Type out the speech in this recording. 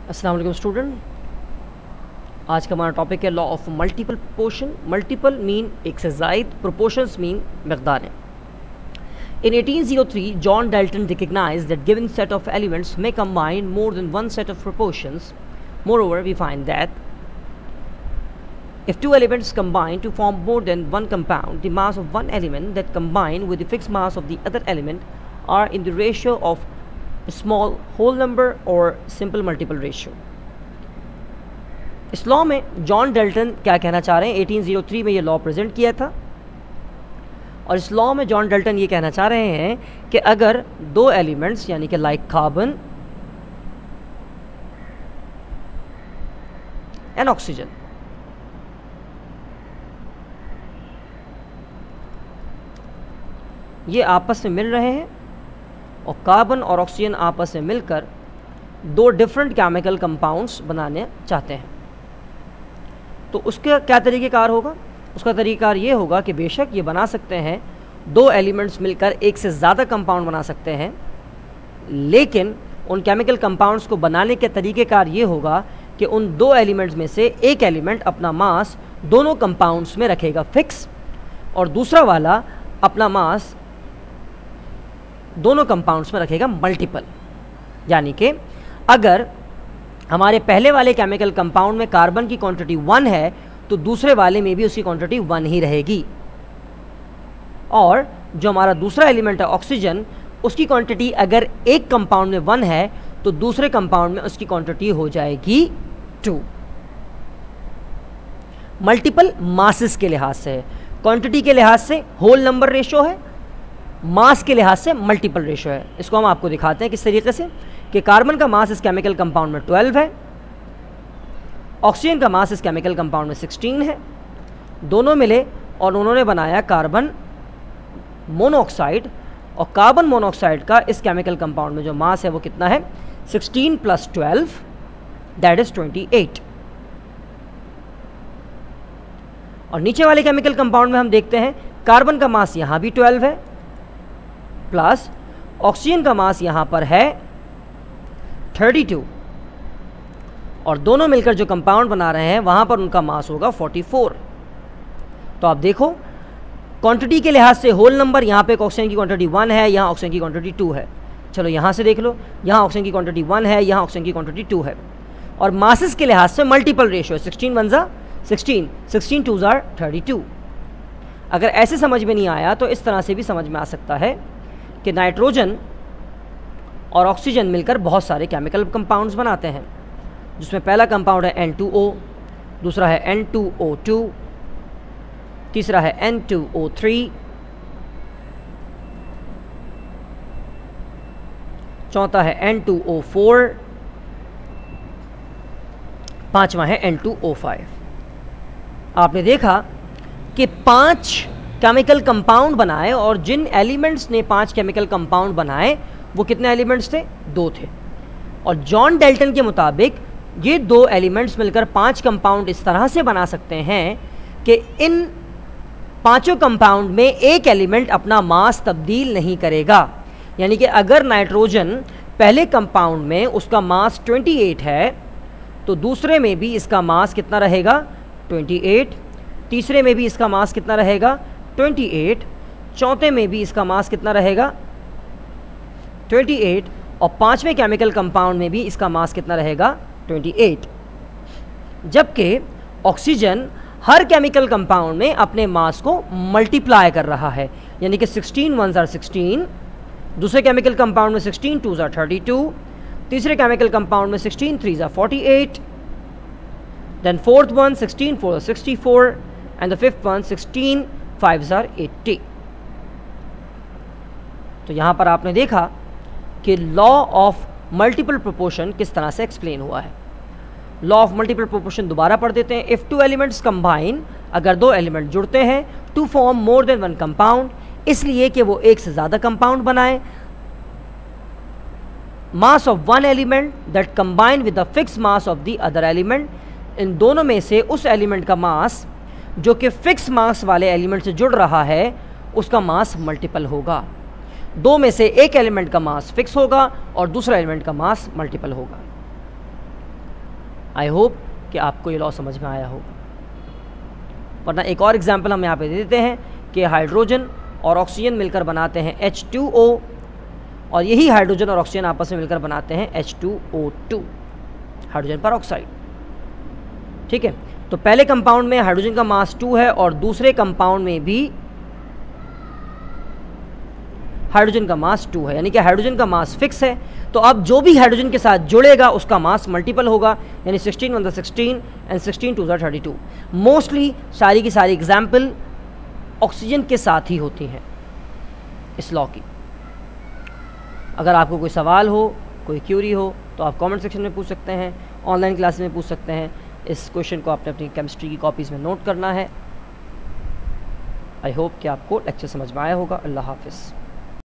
अस्सलाम वालेकुम स्टूडेंट, आज का हमारा टॉपिक है law of multiple proportion. Multiple mean एक से ज़ायद, प्रोपोर्शंस मीन मकदार है। In 1803, John Dalton recognized that given set of elements may combine more than one set of proportions. Moreover, we find that if two elements combine to form more than one compound, the mass of one element that combine with the fixed mass of the other element are in the ratio of small whole number or simple multiple ratio. इस law में John Dalton क्या कहना चाह रहे हैं? 1803 में ये law present किया था और इस लॉ में जॉन डेल्टन ये कहना चाह रहे हैं कि अगर दो एलिमेंट्स यानी कि लाइक कार्बन एंड ऑक्सीजन ये आपस में मिल रहे हैं और कार्बन और ऑक्सीजन आपस में मिलकर दो डिफरेंट केमिकल कंपाउंड्स बनाने चाहते हैं, तो उसका क्या तरीक़ेकार होगा? उसका तरीक़ाकार ये होगा कि बेशक ये बना सकते हैं, दो एलिमेंट्स मिलकर एक से ज़्यादा कंपाउंड बना सकते हैं, लेकिन उन केमिकल कंपाउंड्स को बनाने के तरीक़ेकार ये होगा कि उन दो एलिमेंट्स में से एक एलिमेंट अपना मास दोनों कंपाउंड्स में रखेगा फिक्स और दूसरा वाला अपना मास दोनों कंपाउंड्स में रखेगा मल्टीपल। यानी कि अगर हमारे पहले वाले केमिकल कंपाउंड में कार्बन की क्वांटिटी 1 है तो दूसरे वाले में भी उसकी क्वांटिटी 1 ही रहेगी, और जो हमारा दूसरा एलिमेंट है ऑक्सीजन, उसकी क्वांटिटी अगर एक कंपाउंड में 1 है तो दूसरे कंपाउंड में उसकी क्वांटिटी हो जाएगी 2। मल्टीपल मासेस के लिहाज से है, क्वांटिटी के लिहाज से होल नंबर रेशो है, मास के लिहाज से मल्टीपल रेशो है। इसको हम आपको दिखाते हैं किस तरीके से कि कार्बन का मास इस केमिकल कंपाउंड में 12 है, ऑक्सीजन का मास इस केमिकल कंपाउंड में 16 है। दोनों मिले और उन्होंने बनाया कार्बन मोनोऑक्साइड, और कार्बन मोनोऑक्साइड का इस केमिकल कंपाउंड में जो मास है वो कितना है? 16 + 12 दैट इज 28। और नीचे वाले केमिकल कंपाउंड में हम देखते हैं कार्बन का मास यहाँ भी 12 है प्लस ऑक्सीजन का मास यहाँ पर है 32, और दोनों मिलकर जो कंपाउंड बना रहे हैं वहाँ पर उनका मास होगा 44। तो आप देखो क्वांटिटी के लिहाज से होल नंबर, यहाँ पे ऑक्सीजन की क्वांटिटी 1 है, यहाँ ऑक्सीजन की क्वांटिटी 2 है। चलो यहाँ से देख लो, यहाँ ऑक्सीजन की क्वांटिटी 1 है, यहाँ ऑक्सीजन की क्वांटिटी 2 है। और मासेस के लिहाज से मल्टीपल रेशियो है, 16 1 ज़ा 16, 16 2 ज़ा 32। अगर ऐसे समझ में नहीं आया तो इस तरह से भी समझ में आ सकता है कि नाइट्रोजन और ऑक्सीजन मिलकर बहुत सारे केमिकल कंपाउंड्स बनाते हैं, जिसमें पहला कंपाउंड है N2O, दूसरा है N2O2, तीसरा है N2O3, चौथा है N2O4, पांचवा है N2O5। आपने देखा कि 5 केमिकल कंपाउंड बनाए, और जिन एलिमेंट्स ने 5 केमिकल कंपाउंड बनाए वो कितने एलिमेंट्स थे? 2 थे। और जॉन डेल्टन के मुताबिक ये 2 एलिमेंट्स मिलकर 5 कंपाउंड इस तरह से बना सकते हैं कि इन पांचों कंपाउंड में एक एलिमेंट अपना मास तब्दील नहीं करेगा। यानी कि अगर नाइट्रोजन पहले कंपाउंड में उसका मास 28 है तो दूसरे में भी इसका मास कितना रहेगा? 28। तीसरे में भी इसका मास कितना रहेगा? 28। चौथे में भी इसका मास कितना रहेगा? 28। और पांचवें केमिकल कंपाउंड में भी इसका मास कितना रहेगा? 28। जबकि ऑक्सीजन हर केमिकल कंपाउंड में अपने मास को मल्टीप्लाई कर रहा है, यानी कि 16 1 ज़ा 16, दूसरे केमिकल कंपाउंड में 16 2 ज़ा 32, तीसरे केमिकल कंपाउंड में 16 3 ज़ा 48, देन फोर्थ वन 16 4 ज़ा 64, एंड द फिफ्थ वन 16 5 ज़ा 80। तो यहाँ पर आपने देखा कि लॉ ऑफ मल्टीपल प्रोपोर्शन किस तरह से एक्सप्लेन हुआ है। लॉ ऑफ मल्टीपल प्रोपोर्शन दोबारा पढ़ देते हैं। इफ़ टू एलिमेंट्स कंबाइन, अगर दो एलिमेंट जुड़ते हैं, to form more than one compound, इसलिए कि वो एक से ज़्यादा कंपाउंड बनाए, mass of one element that combine with the fix mass of the other element, इन दोनों में से उस एलिमेंट का मास जो कि फिक्स मास वाले एलिमेंट से जुड़ रहा है उसका मास मल्टीपल होगा। दो में से एक एलिमेंट का मास फिक्स होगा और दूसरा एलिमेंट का मास मल्टीपल होगा। आई होप कि आपको ये लॉ समझ में आया हो। वरना एक और एग्जांपल हम यहाँ पे दे देते हैं कि हाइड्रोजन और ऑक्सीजन मिलकर बनाते हैं H2O, और यही हाइड्रोजन और ऑक्सीजन आपस में मिलकर बनाते हैं H2O2, हाइड्रोजन पर ऑक्साइड। ठीक है, तो पहले कंपाउंड में हाइड्रोजन का मास 2 है और दूसरे कंपाउंड में भी हाइड्रोजन का मास 2 है, यानी कि हाइड्रोजन का मास फिक्स है। तो अब जो भी हाइड्रोजन के साथ जुड़ेगा उसका मास मल्टीपल होगा, यानी 16 × 16 एंड 16 × 32। मोस्टली सारी की सारी एग्जाम्पल ऑक्सीजन के साथ ही होती हैं इस लॉ की। अगर आपको कोई सवाल हो, कोई क्यूरी हो, तो आप कमेंट सेक्शन में पूछ सकते हैं, ऑनलाइन क्लास में पूछ सकते हैं। इस क्वेश्चन को आपने अपनी केमिस्ट्री की कॉपीज़ में नोट करना है। आई होप कि आपको लेक्चर समझ में आया होगा। अल्लाह हाफिज़।